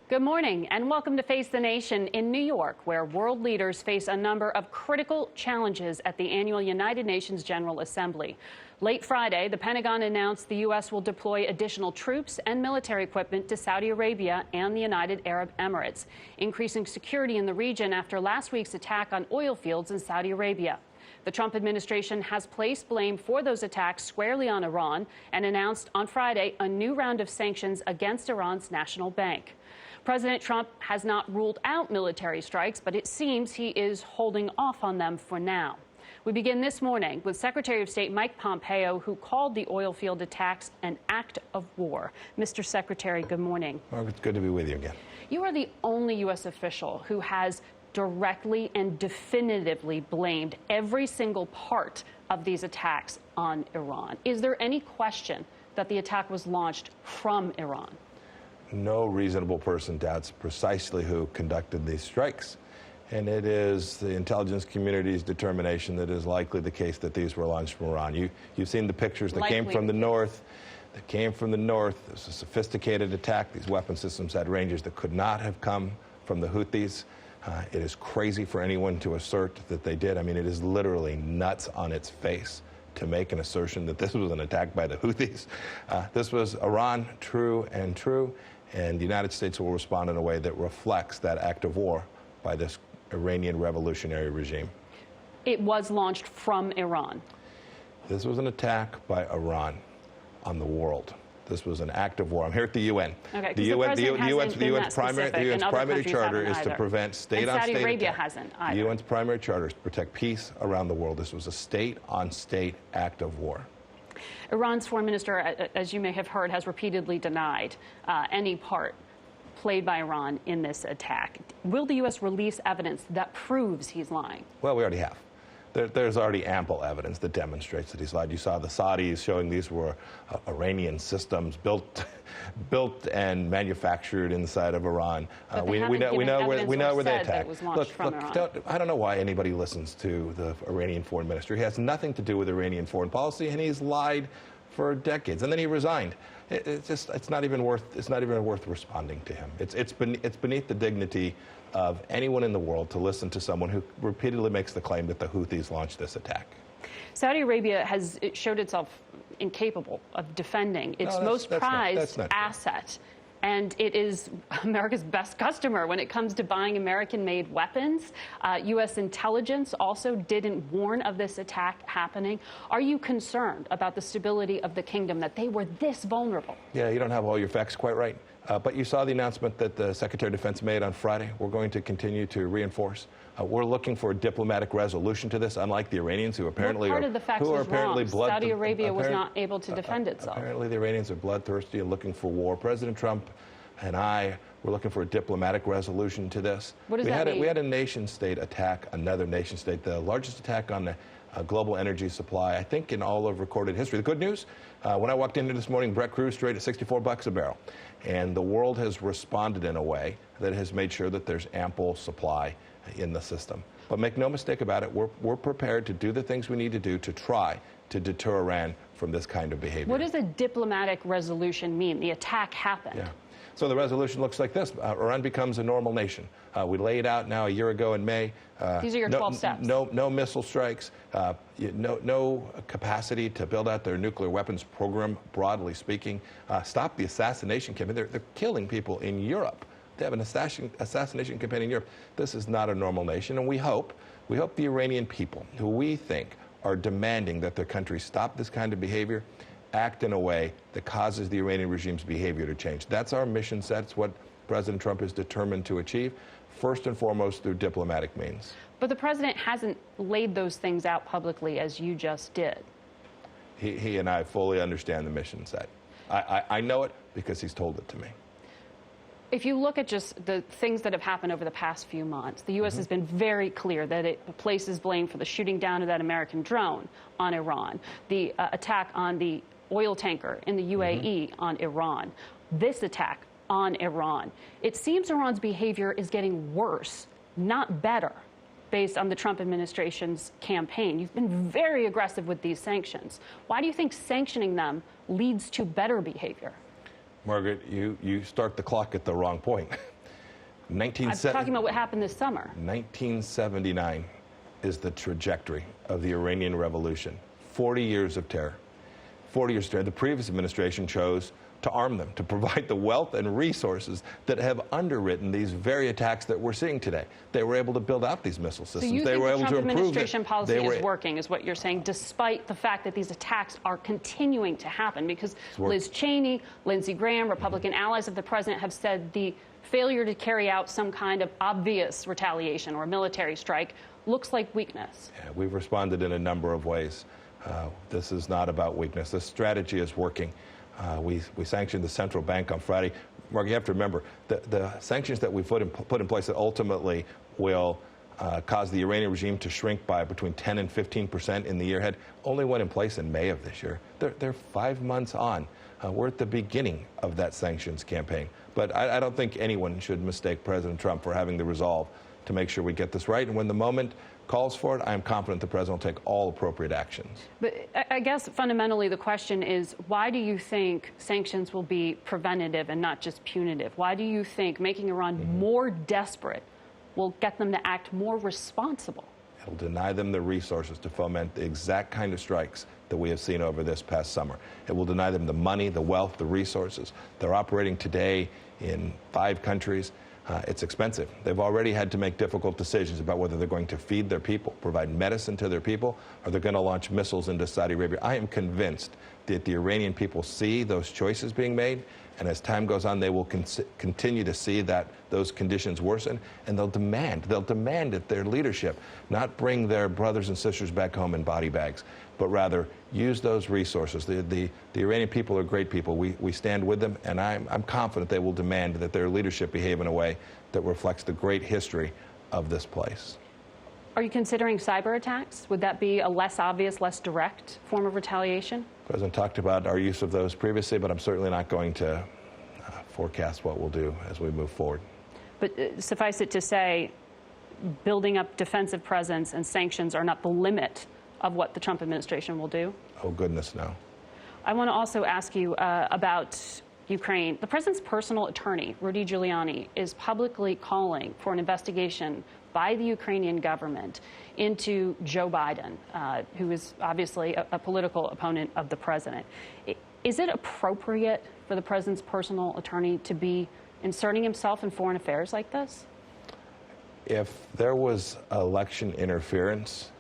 Good morning and welcome to Face the Nation in New York, where world leaders face a number of critical challenges at the annual United Nations General Assembly. Late Friday, the Pentagon announced the U.S. will deploy additional troops and military equipment to Saudi Arabia and the United Arab Emirates, increasing security in the region after last week's attack on oil fields in Saudi Arabia. The Trump administration has placed blame for those attacks squarely on Iran and announced on Friday a new round of sanctions against Iran's national bank. President Trump has not ruled out military strikes, but it seems he is holding off on them for now. We begin this morning with Secretary of State Mike Pompeo, who called the oil field attacks an act of war. Mr. Secretary, good morning. Well, it's good to be with you again. You are the only U.S. official who has directly and definitively blamed every single part of these attacks on Iran. Is there any question that the attack was launched from Iran? No reasonable person doubts precisely who conducted these strikes. And it is the intelligence community's determination that it is likely the case that these were launched from Iran. You've seen the pictures that came from the north. It was a sophisticated attack. These weapon systems had ranges that could not have come from the Houthis. It is crazy for anyone to assert that they did. I mean, it is literally nuts on its face to make an assertion that this was an attack by the Houthis. This was Iran, true, and the United States will respond in a way that reflects that act of war by this Iranian revolutionary regime. It was launched from Iran. This was an attack by Iran on the world. This was an act of war. I'm here at the UN. Okay, the UN's primary charter is to prevent state-on-state Saudi Arabia attack. hasn't either. The UN's primary charter is to protect peace around the world. This was a state-on-state act of war. Iran's foreign minister, as you may have heard, has repeatedly denied any part played by Iran in this attack. Will the U.S. release evidence that proves he's lying? Well, we already have. There's already ample evidence that demonstrates that he's lied. You saw the Saudis showing these were Iranian systems built and manufactured inside of Iran. We know where they attacked. Look, I don't know why anybody listens to the Iranian foreign minister. He has nothing to do with Iranian foreign policy, and he's lied for decades. And then he resigned. It's not even worth responding to him. It's beneath the dignity of anyone in the world to listen to someone who repeatedly makes the claim that the Houthis launched this attack. Saudi Arabia has showed itself incapable of defending its most prized asset. And it is America's best customer when it comes to buying American-made weapons. U.S. intelligence also didn't warn of this attack happening. Are you concerned about the stability of the kingdom, that they were this vulnerable? Yeah, you don't have all your facts quite right. But you saw the announcement that the Secretary of Defense made on Friday. We're going to continue to reinforce. We're looking for a diplomatic resolution to this, unlike the Iranians, who apparently part of the facts was wrong. Saudi Arabia was not able to defend itself. Apparently the Iranians are bloodthirsty and looking for war. President Trump and I were looking for a diplomatic resolution to this. What does that mean? We had a nation-state attack, another nation-state, the largest attack on the global energy supply, I think, in all of recorded history. The good news, when I walked into this morning, Brent cruised straight at $64 a barrel. And the world has responded in a way that has made sure that there's ample supply in the system. But make no mistake about it, we're prepared to do the things we need to do to try to deter Iran from this kind of behavior. What does a diplomatic resolution mean? The attack happened. Yeah. So the resolution looks like this. Iran becomes a normal nation. We laid out now a year ago in May. These are your 12 steps. No missile strikes, no capacity to build out their nuclear weapons program, broadly speaking. Stop the assassination campaign. They're killing people in Europe. They have an assassination campaign in Europe. This is not a normal nation, and we hope the Iranian people, who we think are demanding that their country stop this kind of behavior, act in a way that causes the Iranian regime's behavior to change. That's our mission set. It's what President Trump is determined to achieve, first and foremost through diplomatic means. But the president hasn't laid those things out publicly as you just did. He and I fully understand the mission set. I know it because he's told it to me. If you look at just the things that have happened over the past few months, the U.S. has been very clear that it places blame for the shooting down of that American drone on Iran, the attack on the oil tanker in the UAE on Iran, this attack on Iran. It seems Iran's behavior is getting worse, not better, based on the Trump administration's campaign. You've been very aggressive with these sanctions. Why do you think sanctioning them leads to better behavior? Margaret, you start the clock at the wrong point. I'm talking about what happened this summer. 1979 is the trajectory of the Iranian Revolution. 40 years of terror. 40 years of terror. The previous administration chose to arm them, to provide the wealth and resources that have underwritten these very attacks that we're seeing today. They were able to build out these missile systems. So you they think were the able Trump to improve administration policy is working, is what you're saying, despite the fact that these attacks are continuing to happen? Because Liz Cheney, Lindsey Graham, Republican allies of the president have said the failure to carry out some kind of obvious retaliation or military strike looks like weakness. Yeah, we've responded in a number of ways. This is not about weakness. This strategy is working. We sanctioned the central bank on Friday. Mark, you have to remember, the sanctions that we put in place that ultimately will cause the Iranian regime to shrink by between 10 and 15% in the year ahead only went in place in May of this year. They're 5 months on. We're at the beginning of that sanctions campaign. But I don't think anyone should mistake President Trump for having the resolve to make sure we get this right. And when the moment calls for it, I am confident the president will take all appropriate actions. But I guess fundamentally the question is, why do you think sanctions will be preventative and not just punitive? Why do you think making Iran more desperate will get them to act more responsible? It will deny them the resources to foment the exact kind of strikes that we have seen over this past summer. It will deny them the money, the wealth, the resources. They're operating today in 5 countries. It's expensive. They've already had to make difficult decisions about whether they're going to feed their people, provide medicine to their people, or they're going to launch missiles into Saudi Arabia. I am convinced that the Iranian people see those choices being made, and as time goes on, they will continue to see that those conditions worsen, and they'll demand that their leadership not bring their brothers and sisters back home in body bags, but rather use those resources. The Iranian people are great people. We stand with them, and I'm confident they will demand that their leadership behave in a way that reflects the great history of this place. Are you considering cyber attacks? Would that be a less obvious, less direct form of retaliation? The President talked about our use of those previously, but I'm certainly not going to forecast what we'll do as we move forward. But suffice it to say, building up defensive presence and sanctions are not the limit of what the Trump administration will do? Oh, goodness, no. I want to also ask you about Ukraine. The president's personal attorney, Rudy Giuliani, is publicly calling for an investigation by the Ukrainian government into Joe Biden, who is obviously a political opponent of the president. Is it appropriate for the president's personal attorney to be inserting himself in foreign affairs like this? If there was election interference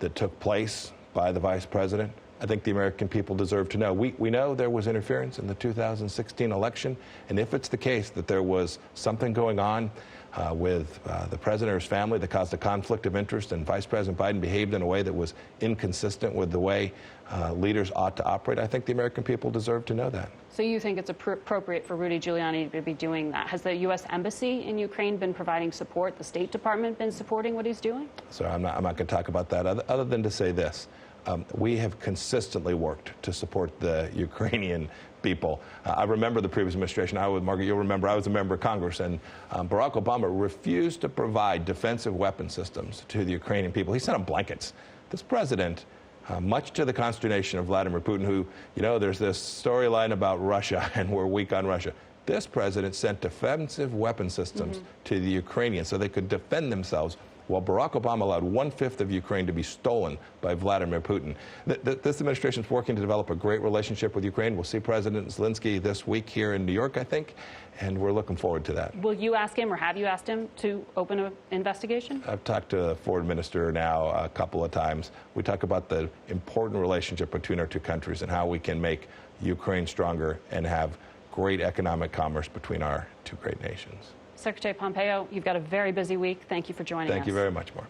that took place by the vice president, I think the American people deserve to know. We know there was interference in the 2016 election, and if it's the case that there was something going on with the president or his family that caused a conflict of interest and Vice President Biden behaved in a way that was inconsistent with the way leaders ought to operate, I think the American people deserve to know that. So you think it's appropriate for Rudy Giuliani to be doing that? Has the U.S. Embassy in Ukraine been providing support? The State Department been supporting what he's doing? So I'm not going to talk about that other than to say this. We have consistently worked to support the Ukrainian people. I remember the previous administration. Margaret, you'll remember I was a member of Congress, and Barack Obama refused to provide defensive weapon systems to the Ukrainian people. He sent them blankets. This president, much to the consternation of Vladimir Putin, who, you know, there's this storyline about Russia, and we're weak on Russia. This president sent defensive weapon systems to the Ukrainians so they could defend themselves, while Barack Obama allowed 1/5 of Ukraine to be stolen by Vladimir Putin. This administration is working to develop a great relationship with Ukraine. We'll see President Zelensky this week here in New York, I think, and we're looking forward to that. Will you ask him, or have you asked him, to open an investigation? I've talked to the foreign minister now a couple of times. We talk about the important relationship between our two countries and how we can make Ukraine stronger and have great economic commerce between our two great nations. Secretary Pompeo, you've got a very busy week. Thank you for joining us. Thank you very much, Mark.